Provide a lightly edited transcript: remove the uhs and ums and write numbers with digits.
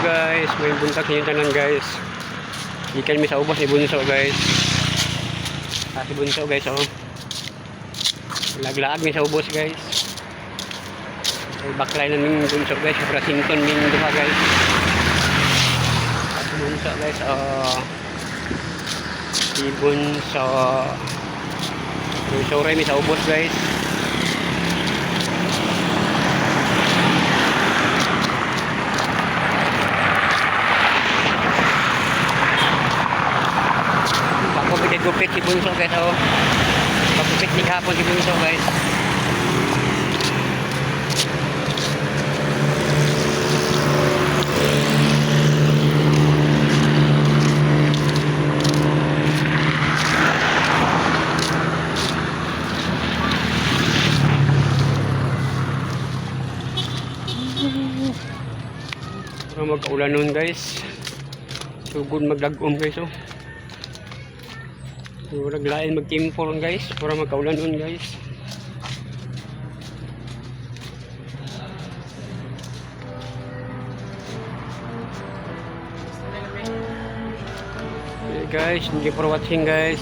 guys, may buntag sa tanan guys. Ikan mi sa ubos ni Bunso guys. Si Bunso guys oh. Laglaag mi sa ubos guys. Ay baklay na ning Bunso guys, sa Brasinton ning duha guys. Si Bunso guys oh. Si Bunso. Sore mi sa ubos guys. Gupit si Bunso guys oh. Pagupit ni hapon si Bunso guys. Pero mag-ulan nun guys. Sugod magdagom guys oh. Naglain mag-timpo lang guys para magkaulan nun guys. Okay guys, thank you for watching guys.